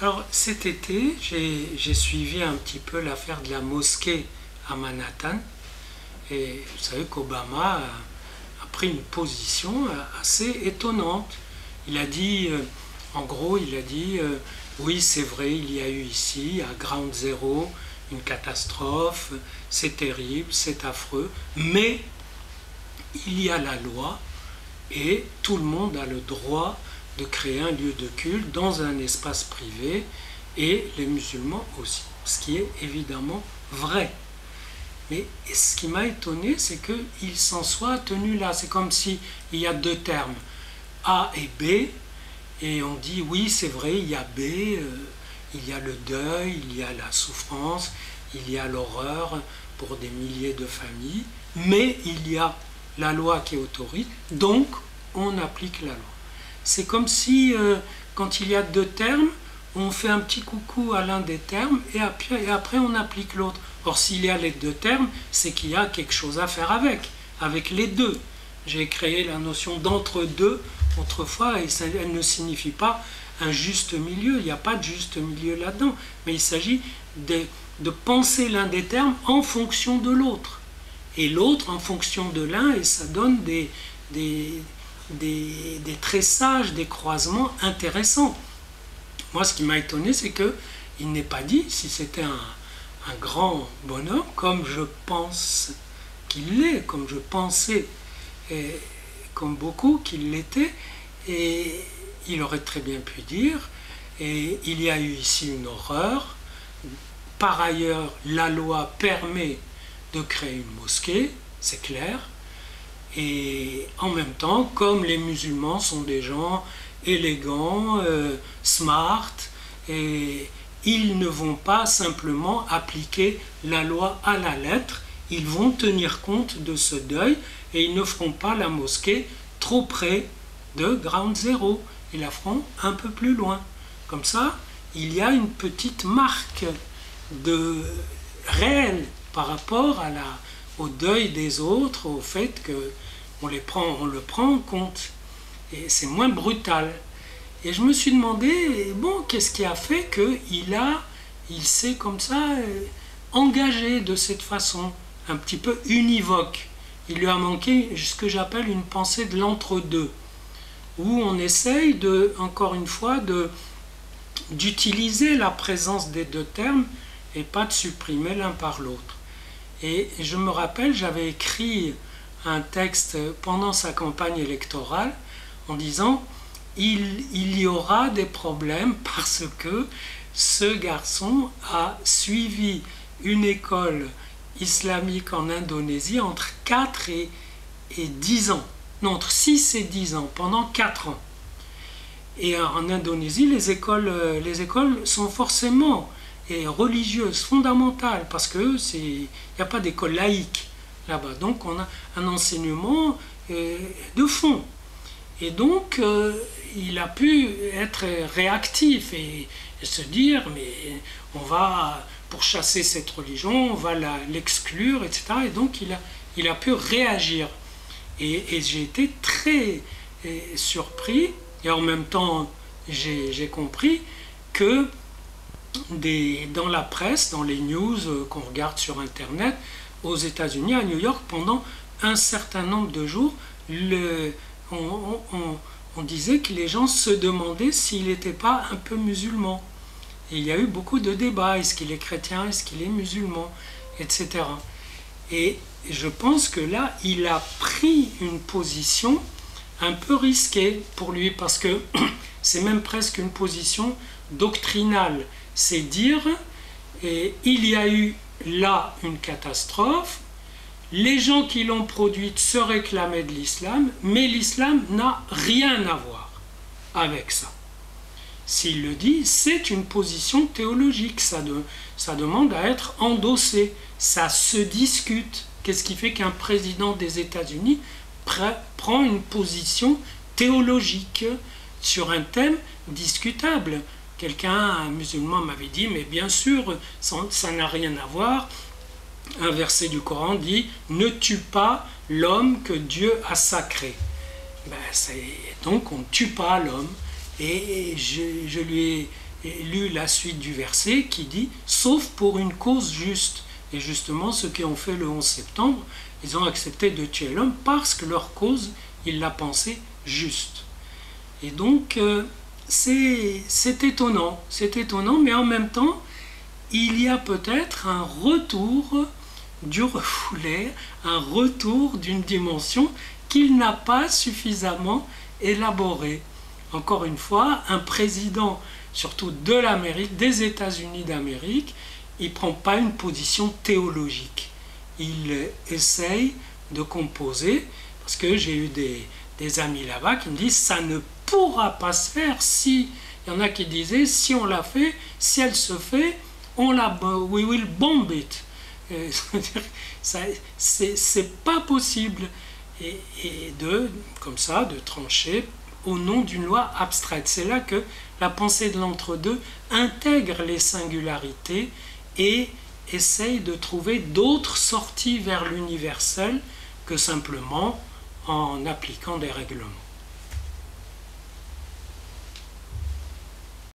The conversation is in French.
Alors cet été, j'ai suivi un petit peu l'affaire de la mosquée à Manhattan. Et vous savez qu'Obama a pris une position assez étonnante. Il a dit, en gros, il a dit, oui c'est vrai, il y a eu ici, à Ground Zero, une catastrophe, c'est terrible, c'est affreux, mais il y a la loi et tout le monde a le droit de créer un lieu de culte dans un espace privé, et les musulmans aussi, ce qui est évidemment vrai. Mais ce qui m'a étonné, c'est qu'il s'en soit tenu là. C'est comme s'il y a deux termes, A et B, et on dit oui c'est vrai, il y a B, il y a le deuil, il y a la souffrance, il y a l'horreur pour des milliers de familles, mais il y a la loi qui autorise, donc on applique la loi. C'est comme si, quand il y a deux termes, on fait un petit coucou à l'un des termes et après on applique l'autre. Or, s'il y a les deux termes, c'est qu'il y a quelque chose à faire avec les deux. J'ai créé la notion d'entre-deux autrefois, et elle ne signifie pas un juste milieu. Il n'y a pas de juste milieu là-dedans. Mais il s'agit de penser l'un des termes en fonction de l'autre. Et l'autre en fonction de l'un, et ça donne des tressages, des croisements intéressants. Moi, ce qui m'a étonné, c'est qu'il n'est pas dit, si c'était un grand bonhomme, comme je pense qu'il l'est, comme je pensais, et comme beaucoup qu'il l'était, et il aurait très bien pu dire, et il y a eu ici une horreur, par ailleurs, la loi permet de créer une mosquée, c'est clair, et en même temps, comme les musulmans sont des gens élégants, smart, et ils ne vont pas simplement appliquer la loi à la lettre, ils vont tenir compte de ce deuil et ils ne feront pas la mosquée trop près de Ground Zero, ils la feront un peu plus loin. Comme ça, il y a une petite marque réelle par rapport au deuil des autres, au fait qu'on le prend en compte. Et c'est moins brutal. Et je me suis demandé, bon, qu'est-ce qui a fait qu'il s'est comme ça engagé de cette façon, un petit peu univoque. Il lui a manqué ce que j'appelle une pensée de l'entre-deux, où on essaye, encore une fois, d'utiliser la présence des deux termes et pas de supprimer l'un par l'autre. Et je me rappelle, j'avais écrit un texte pendant sa campagne électorale en disant il y aura des problèmes parce que ce garçon a suivi une école islamique en Indonésie entre 4 et 10 ans, non, entre 6 et 10 ans, pendant 4 ans. Et en Indonésie, les écoles sont forcément religieuses, fondamentales, parce qu'il n'y a pas d'école laïque là-bas. Donc on a un enseignement de fond. Et donc, il a pu être réactif et se dire, mais on va, pour chasser cette religion, on va l'exclure, etc. Et donc, il a pu réagir. Et j'ai été très surpris, et en même temps, j'ai compris que dans la presse, dans les news qu'on regarde sur Internet, aux États-Unis, à New York, pendant un certain nombre de jours, on disait que les gens se demandaient s'il n'était pas un peu musulman. Et il y a eu beaucoup de débats, est-ce qu'il est chrétien, est-ce qu'il est musulman, etc. Et je pense que là, il a pris une position un peu risquée pour lui, parce que c'est même presque une position doctrinale. C'est dire, il y a eu là une catastrophe, les gens qui l'ont produite se réclamaient de l'islam, mais l'islam n'a rien à voir avec ça. S'il le dit, c'est une position théologique, ça demande à être endossé, ça se discute. Qu'est-ce qui fait qu'un président des États-Unis prend une position théologique sur un thème discutable? Un musulman m'avait dit, mais bien sûr, ça n'a rien à voir. Un verset du Coran dit « Ne tue pas l'homme que Dieu a sacré ». Donc on ne tue pas l'homme. Et je lui ai lu la suite du verset qui dit « sauf pour une cause juste ». Et justement, ceux qui ont fait le 11 septembre, ils ont accepté de tuer l'homme parce que leur cause, ils la pensaient juste. Et donc, c'est étonnant, mais en même temps, il y a peut-être un retour du refoulé, un retour d'une dimension qu'il n'a pas suffisamment élaborée. Encore une fois, un président, surtout de l'Amérique, des États-Unis d'Amérique, il ne prend pas une position théologique. Il essaye de composer, parce que j'ai eu des amis là-bas qui me disent ça ne pourra pas se faire si, il y en a qui disaient si on l'a fait, si elle se fait, we will bomb it. C'est pas possible. Et comme ça, de trancher au nom d'une loi abstraite. C'est là que la pensée de l'entre-deux intègre les singularités et essaye de trouver d'autres sorties vers l'universel que simplement en appliquant des règlements.